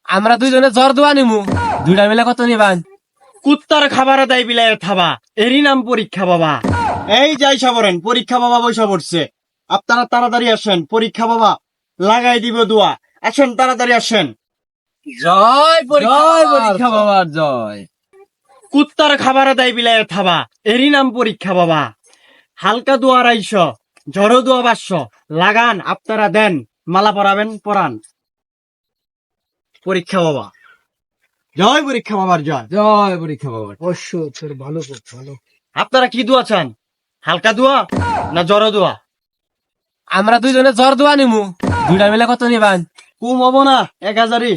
আমরা দুইজনে জ্বর দোয়া নিমু, দুইটা মিলে কত নিবান? কুত্তার খাবার দেয় বিলাই থাবা, এরই নাম পরীক্ষা বাবা। এই যাই সাবরেন, পরীক্ষা বাবা বৈশা পড়ছে। আপনারা তাড়াতাড়ি আসেন, পরীক্ষা বাবা লাগাই দিব দোয়া। আসেন তাড়াতাড়ি আসেন। জয় পরীক্ষা বাবার জয়। কুত্তার খাবার দেয় বিলাই থাবা, এরই নাম পরীক্ষা বাবা। হালকা দোয়া রাইস, ঝড়ো দোয়া বাস্য, লাগান আপনারা দেন, মালা পরাবেন পরান। পরীক্ষা বাবা জয়, পরীক্ষা বাবার জয়। জয় পরীক্ষা বাবার। অবশ্য তোর ভালো খুব ভালো। আপনারা কি দোয়া চান? হালকা দোয়া না জড়ো দোয়া? আমরা দুইজনে জ্বর দোয়া নিমু, দুইটা মিলে কত নিবান? কুম হবো না 1000ই।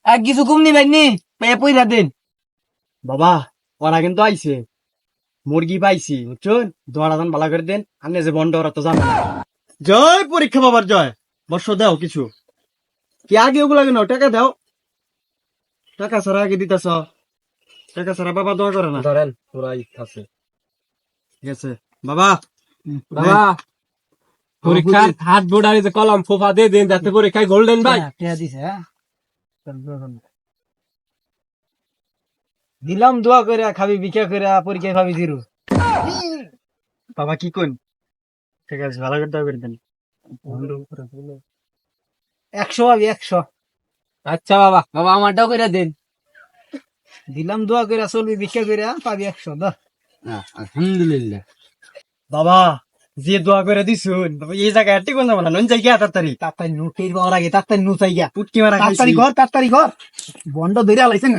এক কিছু কম নিবেন নি, পয়সা দিন। বাবা ওরা কিন্তু আইছে, মুরগি পাইছি বুঝছেন, দোয়ারা দান ভালো করে দেন, আপনি যে বন্ড ওরা তো জানেন। জয় পরীক্ষা বাবার জয়। বর্ষ দাও কিছু, কি আগে ওগুলা কেন টাকা দাও, টাকা ছাড়া আগে দিতেছ, টাকা ছাড়া বাবা দোয়া করে না। ধরেন পুরা আছে। ঠিক আছে বাবা। বাবা পরীক্ষার হাত বোর্ডারি যে কলম ফোফা দিয়ে দিন, যাতে পরীক্ষায় গোল্ডেন ভাই। টিয়া দিছে, হ্যাঁ দিলাম দোয়া করে খাবি, ভিক্ষা করে পরীক্ষা খাবি জিরো। বাবা কি কোন, ঠিক আছে ভালো করে দোয়া করে দেন। 100 ভাবি 100 আচ্ছা বাবা, বাবা আমারটাও করে দিন। দিলাম দোয়া করে, চলবি ভিক্ষা করে পাবি 100 দা। আলহামদুলিল্লাহ। বাবা যে দোয়া করে দিছুন, বাবা এই জায়গায় ঠিক না বলা নন যাই গিয়া তাড়াতাড়ি তাড়াতাড়ি নোটের পাওয়ার আগে তাড়াতাড়ি নুচাই গা, পুটকি মারা তাড়াতাড়ি খাইছি। ঘর তাড়াতাড়ি ঘর, বন্ড ধরে আলাইছেন।